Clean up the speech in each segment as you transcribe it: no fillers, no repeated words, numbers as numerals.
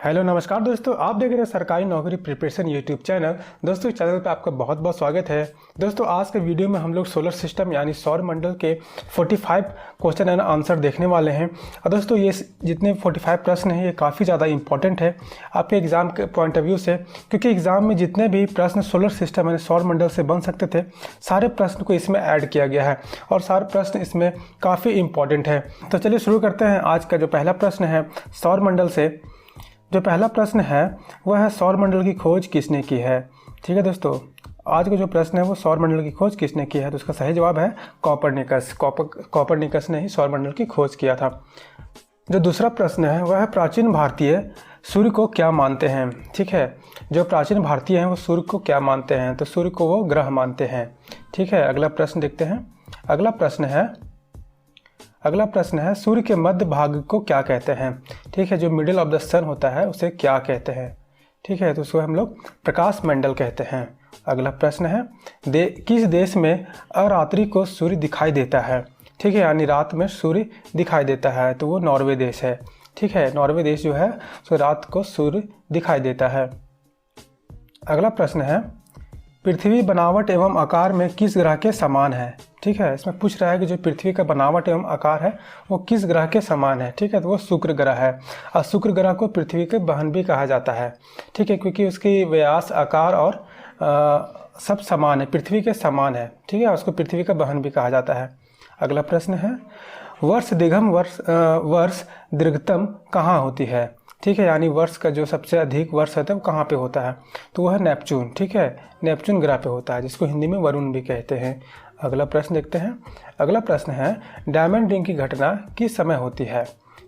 Hello नमस्कार दोस्तों, आप देख रहे हैं सरकारी नौकरी प्रिपरेशन यूट्यूब चैनल। दोस्तों इस चैनल पे आपका बहुत बहुत स्वागत है। दोस्तों आज के वीडियो में हम लोग सोलर सिस्टम यानी सौर मंडल के 45 क्वेश्चन एंड आंसर देखने वाले हैं। और दोस्तों ये जितने 45 प्रश्न हैं ये काफ़ी ज़्यादा इंपॉर्टेंट है आपके एग्ज़ाम के पॉइंट ऑफ व्यू से, क्योंकि एग्ज़ाम में जितने भी प्रश्न सोलर सिस्टम यानी सौर मंडल से बन सकते थे सारे प्रश्न को इसमें ऐड किया गया है और सारे प्रश्न इसमें काफ़ी इंपॉर्टेंट है। तो चलिए शुरू करते हैं। आज का जो पहला प्रश्न है सौर मंडल से, जो पहला प्रश्न है वह है सौर मंडल की खोज किसने की है। ठीक है दोस्तों, आज का जो प्रश्न है वो सौर मंडल की खोज किसने की है, तो उसका सही जवाब है कॉपरनिकस। कॉपरनिकस ने ही सौर मंडल की खोज किया था। जो दूसरा प्रश्न है वह है प्राचीन भारतीय सूर्य को क्या मानते हैं। ठीक है, जो प्राचीन भारतीय हैं वो सूर्य को क्या मानते हैं, तो सूर्य को वो ग्रह मानते हैं। ठीक है, अगला प्रश्न देखते हैं। अगला प्रश्न है सूर्य के मध्य भाग को क्या कहते हैं। ठीक है, जो मिडिल ऑफ द सन होता है उसे क्या कहते हैं। ठीक है, तो उसको हम लोग प्रकाश मंडल कहते हैं। अगला प्रश्न है किस देश में अरात्रि को सूर्य दिखाई देता है। ठीक है, यानी रात में सूर्य दिखाई देता है, तो वो नॉर्वे देश है। ठीक है, नॉर्वे देश जो है तो रात को सूर्य दिखाई देता है। अगला प्रश्न है पृथ्वी बनावट एवं आकार में किस ग्रह के समान है। ठीक है, इसमें पूछ रहा है कि जो पृथ्वी का बनावट एवं आकार है वो किस ग्रह के समान है। ठीक है, तो वो शुक्र ग्रह है और शुक्र ग्रह को पृथ्वी के बहन भी कहा जाता है। ठीक है, क्योंकि उसकी व्यास, आकार और सब समान है, पृथ्वी के समान है। ठीक है, उसको पृथ्वी का बहन भी कहा जाता है। अगला प्रश्न है वर्ष दीर्घतम कहाँ होती है। ठीक है, यानी वर्ष का जो सबसे अधिक वर्ष होता है वो कहाँ पे होता है, तो वह है नेपच्यून। ठीक है, नेपच्यून ग्रह पे होता है, जिसको हिंदी में वरुण भी कहते हैं। अगला प्रश्न देखते हैं। अगला प्रश्न है डायमंड रिंग की घटना किस समय होती है।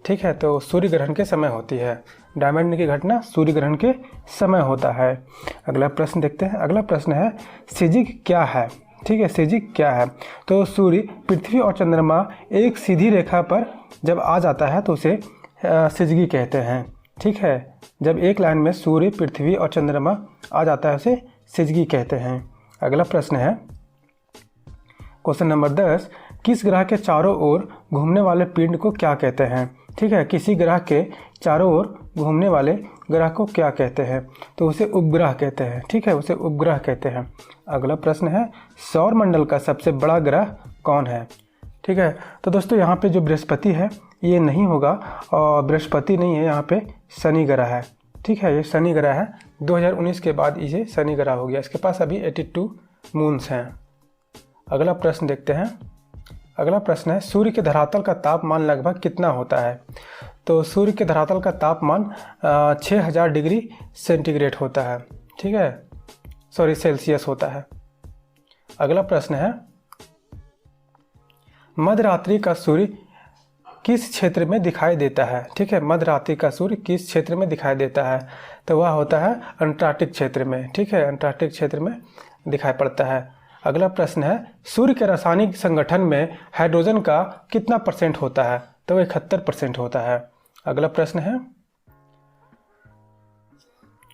ठीक है, तो सूर्य ग्रहण के समय होती है। डायमंड रिंग की घटना सूर्य ग्रहण के समय होता है। अगला प्रश्न देखते हैं। अगला प्रश्न है सिजिक क्या है। ठीक है, सिजिक क्या है, तो सूर्य, पृथ्वी और चंद्रमा एक सीधी रेखा पर जब आ जाता है तो उसे सिजगी कहते हैं। ठीक है, जब एक लाइन में सूर्य, पृथ्वी और चंद्रमा आ जाता है उसे सिजगी कहते हैं। अगला प्रश्न है क्वेश्चन नंबर 10 किस ग्रह के चारों ओर घूमने वाले पिंड को क्या कहते हैं। ठीक है, किसी ग्रह के चारों ओर घूमने वाले ग्रह को क्या कहते हैं, तो उसे उपग्रह कहते हैं। ठीक है, उसे उपग्रह कहते हैं। अगला प्रश्न है सौर मंडल का सबसे बड़ा ग्रह कौन है। ठीक है, तो दोस्तों यहाँ पे जो बृहस्पति है ये नहीं होगा, और बृहस्पति नहीं है, यहाँ पे शनि ग्रह है। ठीक है, ये शनि ग्रह है। 2019 के बाद ये शनि ग्रह हो गया। इसके पास अभी 82 मून्स हैं। अगला प्रश्न देखते हैं। अगला प्रश्न है सूर्य के धरातल का तापमान लगभग कितना होता है, तो सूर्य के धरातल का तापमान 6000 डिग्री सेंटीग्रेड होता है। ठीक है, सॉरी सेल्सियस होता है। अगला प्रश्न है मध्यरात्रि का सूर्य किस क्षेत्र में दिखाई देता है। ठीक है, मध्यरात्रि का सूर्य किस क्षेत्र में दिखाई देता है, तो वह होता है अंटार्कटिक क्षेत्र में। ठीक है, अंटार्कटिक क्षेत्र में दिखाई पड़ता है। अगला प्रश्न है सूर्य के रासायनिक संगठन में हाइड्रोजन का कितना % होता है, तो वह 71% होता है। अगला प्रश्न है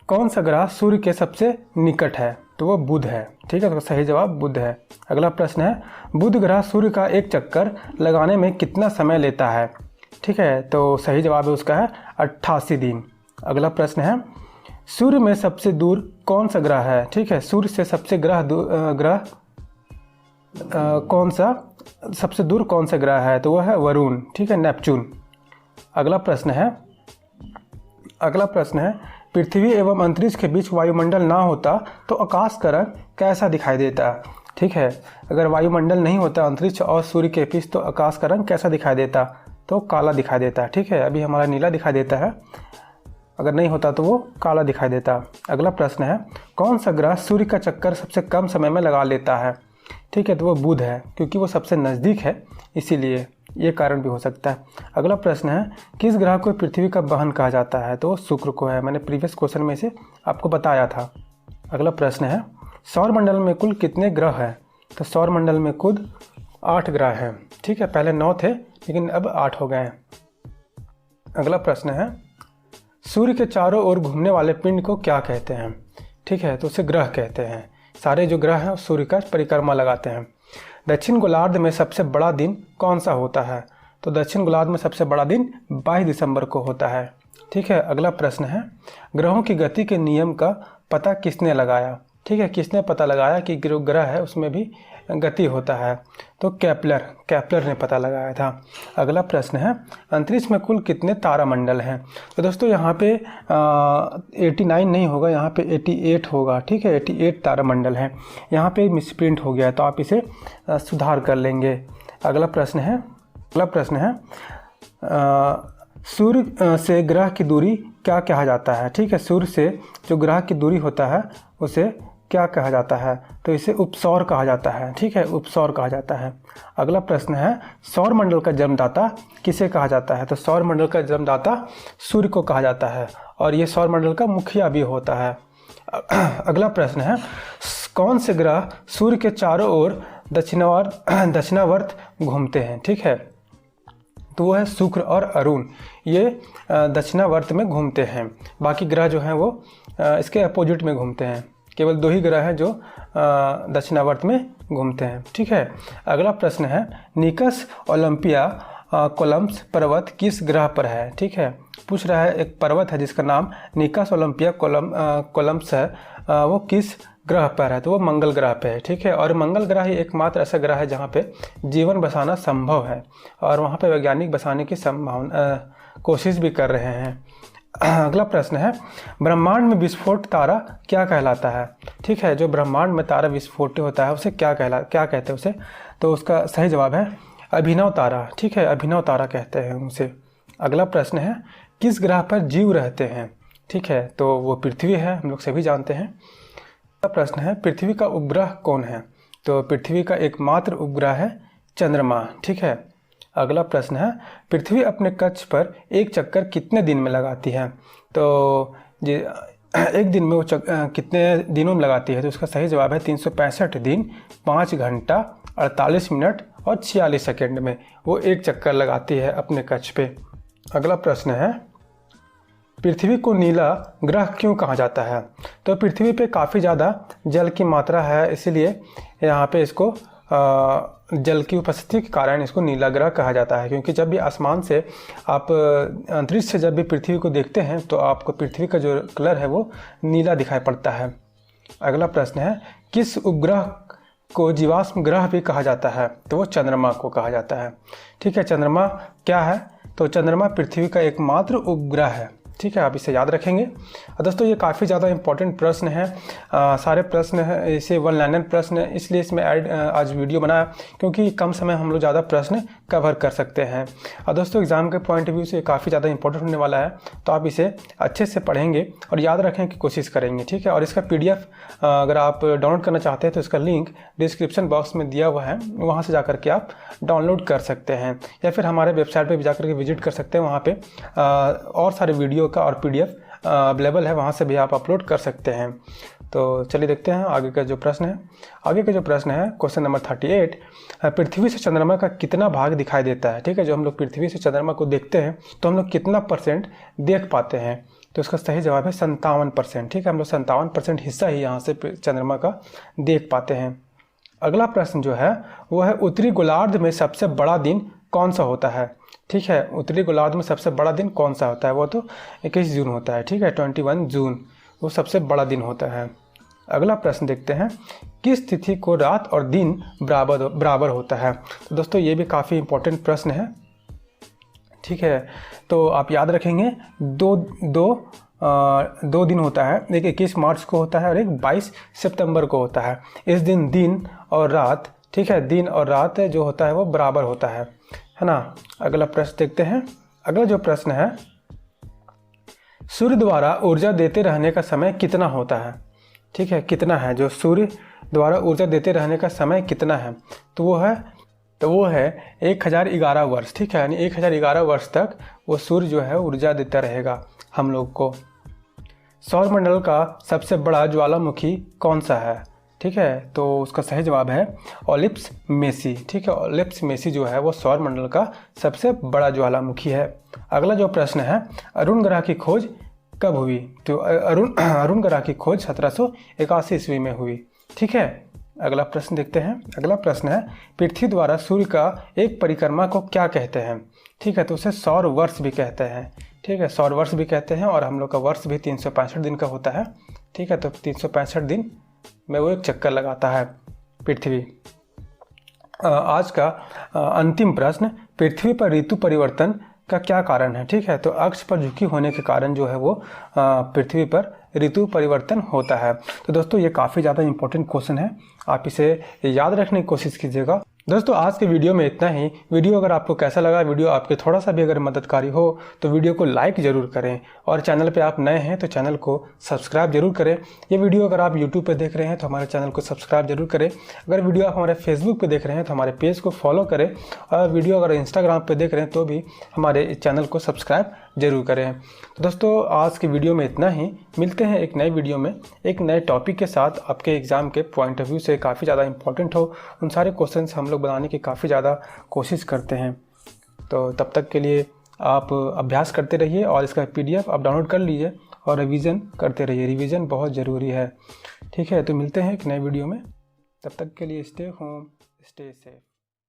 कौन सा ग्रह सूर्य के सबसे निकट है, तो वह बुध है। ठीक है, तो सही जवाब बुध है। अगला प्रश्न है बुध ग्रह सूर्य का एक चक्कर लगाने में कितना समय लेता है। ठीक है, तो सही जवाब है उसका है 88 दिन। अगला प्रश्न है सूर्य में सबसे दूर कौन सा ग्रह है। ठीक है, सूर्य से सबसे सबसे दूर कौन सा ग्रह है, तो वह है वरुण। ठीक है, नेपच्यून। अगला प्रश्न है पृथ्वी एवं अंतरिक्ष के बीच वायुमंडल ना होता तो आकाश का रंग कैसा दिखाई देता। ठीक है, अगर वायुमंडल नहीं होता अंतरिक्ष और सूर्य के बीच तो आकाश का रंग कैसा दिखाई देता, तो काला दिखाई देता। ठीक है, अभी हमारा नीला दिखाई देता है, अगर नहीं होता तो वो काला दिखाई देता। अगला प्रश्न है कौन सा ग्रह सूर्य का चक्कर सबसे कम समय में लगा लेता है। ठीक है, तो वो बुध है, क्योंकि वो सबसे नज़दीक है इसीलिए, ये कारण भी हो सकता है। अगला प्रश्न है किस ग्रह को पृथ्वी का बहन कहा जाता है, तो शुक्र को है। मैंने प्रीवियस क्वेश्चन में से आपको बताया था। अगला प्रश्न है सौर मंडल में कुल कितने ग्रह हैं, तो सौर मंडल में कुल 8 ग्रह हैं। ठीक है, पहले 9 थे लेकिन अब 8 हो गए हैं। अगला प्रश्न है सूर्य के चारों ओर घूमने वाले पिंड को क्या कहते हैं। ठीक है, तो उसे ग्रह कहते हैं। सारे जो ग्रह हैं सूर्य का परिक्रमा लगाते हैं। दक्षिण गोलार्ध में सबसे बड़ा दिन कौन सा होता है, तो दक्षिण गोलार्ध में सबसे बड़ा दिन 22 दिसंबर को होता है। ठीक है। अगला प्रश्न है, ग्रहों की गति के नियम का पता किसने लगाया? ठीक है, किसने पता लगाया कि जो ग्रह है उसमें भी गति होता है? तो केपलर ने पता लगाया था। अगला प्रश्न है, अंतरिक्ष में कुल कितने तारामंडल हैं? तो दोस्तों यहाँ पे 89 नहीं होगा, यहाँ पे 88 होगा। ठीक है, 88 तारामंडल हैं। यहाँ पे मिसप्रिंट हो गया है तो आप इसे सुधार कर लेंगे। अगला प्रश्न है सूर्य से ग्रह की दूरी क्या कहा जाता है? ठीक है, सूर्य से जो ग्रह की दूरी होता है उसे क्या कहा जाता है? तो इसे उपसौर कहा जाता है। ठीक है, उपसौर कहा जाता है। अगला प्रश्न है, सौर मंडल का जन्मदाता किसे कहा जाता है? तो सौर मंडल का जन्मदाता सूर्य को कहा जाता है और ये सौर मंडल का मुखिया भी होता है। अगला प्रश्न है, कौन से ग्रह सूर्य के चारों ओर दक्षिणावर्त घूमते हैं? ठीक है, तो वो है शुक्र और अरुण, ये दक्षिणावर्त में घूमते हैं। बाकी ग्रह जो हैं वो इसके अपोजिट में घूमते हैं। केवल 2 ही ग्रह हैं जो दक्षिणावर्त में घूमते हैं। ठीक है। अगला प्रश्न है, निकस ओलंपिया कोलम्बस पर्वत किस ग्रह पर है? ठीक है, पूछ रहा है एक पर्वत है जिसका नाम निकस ओलंपिया कोलम्बस है, वो किस ग्रह पर है? तो वो मंगल ग्रह पे है। ठीक है, और मंगल ग्रह ही एकमात्र ऐसा ग्रह है जहाँ पे जीवन बसाना संभव है और वहाँ पे वैज्ञानिक बसाने की कोशिश भी कर रहे हैं। अगला प्रश्न है, ब्रह्मांड में विस्फोट तारा क्या कहलाता है? ठीक है, जो ब्रह्मांड में तारा विस्फोट होता है उसे क्या कहते हैं उसे? तो उसका सही जवाब है अभिनव तारा। ठीक है, अभिनव तारा कहते हैं उसे। अगला प्रश्न है, किस ग्रह पर जीव रहते हैं? ठीक है, तो वो पृथ्वी है, हम लोग सभी जानते हैं। अगला प्रश्न है, पृथ्वी का उपग्रह कौन है? तो पृथ्वी का एकमात्र उपग्रह है चंद्रमा। ठीक है। अगला प्रश्न है, पृथ्वी अपने कक्ष पर एक चक्कर कितने दिन में लगाती है? तो एक दिन में वो कितने दिनों में लगाती है? तो उसका सही जवाब है 365 दिन 5 घंटा 48 मिनट और 46 सेकेंड में वो एक चक्कर लगाती है अपने कक्ष पे। अगला प्रश्न है, पृथ्वी को नीला ग्रह क्यों कहा जाता है? तो पृथ्वी पे काफ़ी ज़्यादा जल की मात्रा है, इसीलिए यहाँ पे इसको जल की उपस्थिति के कारण इसको नीला ग्रह कहा जाता है। क्योंकि जब भी आसमान से आप अंतरिक्ष से जब भी पृथ्वी को देखते हैं तो आपको पृथ्वी का जो कलर है वो नीला दिखाई पड़ता है। अगला प्रश्न है, किस उपग्रह को जीवाश्म ग्रह भी कहा जाता है? तो वो चंद्रमा को कहा जाता है। ठीक है, चंद्रमा क्या है? तो चंद्रमा पृथ्वी का एकमात्र उपग्रह है। ठीक है, आप इसे याद रखेंगे। दोस्तों ये काफ़ी ज़्यादा इंपॉर्टेंट प्रश्न है, सारे प्रश्न हैं, इसे 1 लाइनर प्रश्न है, इसलिए इसमें आज वीडियो बनाया क्योंकि कम समय हम लोग ज़्यादा प्रश्न कवर कर सकते हैं। और दोस्तों एग्जाम के पॉइंट ऑफ व्यू से काफ़ी ज़्यादा इंपॉर्टेंट होने वाला है, तो आप इसे अच्छे से पढ़ेंगे और याद रखने की कोशिश करेंगे। ठीक है, और इसका PDF अगर आप डाउनलोड करना चाहते हैं तो इसका लिंक डिस्क्रिप्शन बॉक्स में दिया हुआ है, वहाँ से जाकर के आप डाउनलोड कर सकते हैं या फिर हमारे वेबसाइट पर भी जाकर के विजिट कर सकते हैं। वहाँ पर और सारे वीडियो का और PDF अवेलेबल है, वहाँ से भी आप अपलोड कर सकते हैं। तो चलिए देखते हैं आगे का जो प्रश्न है। आगे का जो प्रश्न है क्वेश्चन नंबर 38, पृथ्वी से चंद्रमा का कितना भाग दिखाई देता है? ठीक है, जो हम लोग पृथ्वी से चंद्रमा को देखते हैं तो हम लोग कितना % देख पाते हैं? तो इसका सही जवाब है 57%। ठीक है, हम लोग 57% हिस्सा ही यहाँ से चंद्रमा का देख पाते हैं। अगला प्रश्न जो है वो है, उत्तरी गोलार्ध में सबसे बड़ा दिन कौन सा होता है? ठीक है, उत्तरी गोलार्ध में सबसे बड़ा दिन कौन सा होता है? वो तो 21 जून होता है। ठीक है, 21 जून वो सबसे बड़ा दिन होता है। अगला प्रश्न देखते हैं, किस तिथि को रात और दिन बराबर होता है? तो दोस्तों ये भी काफ़ी इंपॉर्टेंट प्रश्न है। ठीक है, तो आप याद रखेंगे दो दिन होता है, एक 21 मार्च को होता है और एक 22 सितंबर को होता है। इस दिन और रात, ठीक है, दिन और रात जो होता है वो बराबर होता है ना। अगला प्रश्न देखते हैं। अगला जो प्रश्न है, सूर्य द्वारा ऊर्जा देते रहने का समय कितना होता है? ठीक है, कितना है जो सूर्य द्वारा ऊर्जा देते रहने का समय कितना है? तो वो है 1011 वर्ष। ठीक है, यानी 1011 वर्ष तक वो सूर्य जो है ऊर्जा देता रहेगा हम लोग को। सौरमंडल का सबसे बड़ा ज्वालामुखी कौन सा है? ठीक है, तो उसका सही जवाब है ओलिप्स मेसी। ठीक है, ओलिप्स मेसी जो है वो सौरमंडल का सबसे बड़ा ज्वालामुखी है। अगला जो प्रश्न है, अरुण ग्रह की खोज कब हुई? तो अरुण ग्रह की खोज 1781 ईस्वी में हुई। ठीक है, अगला प्रश्न देखते हैं। अगला प्रश्न है, पृथ्वी द्वारा सूर्य का एक परिक्रमा को क्या कहते हैं? ठीक है, तो उसे सौर वर्ष भी कहते हैं। ठीक है, सौर वर्ष भी कहते हैं, और हम लोग का वर्ष भी 365 दिन का होता है। ठीक है, तो 365 दिन में वो एक चक्कर लगाता है पृथ्वी। आज का अंतिम प्रश्न, पृथ्वी पर ऋतु परिवर्तन का क्या कारण है? ठीक है, तो अक्ष पर झुकी होने के कारण जो है वो पृथ्वी पर ऋतु परिवर्तन होता है। तो दोस्तों ये काफ़ी ज़्यादा इंपॉर्टेंट क्वेश्चन है, आप इसे याद रखने की कोशिश कीजिएगा। दोस्तों आज के वीडियो में इतना ही। वीडियो अगर आपको कैसा लगा, वीडियो आपके थोड़ा सा भी अगर मददगारी हो तो वीडियो को लाइक ज़रूर करें, और चैनल पे आप नए हैं तो चैनल को सब्सक्राइब जरूर करें। ये वीडियो अगर आप यूट्यूब पे देख रहे हैं तो हमारे चैनल को सब्सक्राइब जरूर करें। अगर वीडियो आप हमारे फेसबुक पे देख रहे हैं तो हमारे पेज को फॉलो करें, और वीडियो अगर इंस्टाग्राम पे देख रहे हैं तो भी हमारे चैनल को सब्सक्राइब जरूर करें। तो दोस्तों आज के वीडियो में इतना ही। मिलते हैं एक नए वीडियो में एक नए टॉपिक के साथ, आपके एग्ज़ाम के पॉइंट ऑफ व्यू से काफ़ी ज़्यादा इंपॉर्टेंट हो उन सारे क्वेश्चंस हम लोग बनाने की काफ़ी ज़्यादा कोशिश करते हैं। तो तब तक के लिए आप अभ्यास करते रहिए, और इसका PDF आप डाउनलोड कर लीजिए और रिवीजन करते रहिए। रिवीजन बहुत ज़रूरी है। ठीक है, तो मिलते हैं एक नए वीडियो में। तब तक के लिए स्टे होम, स्टे सेफ।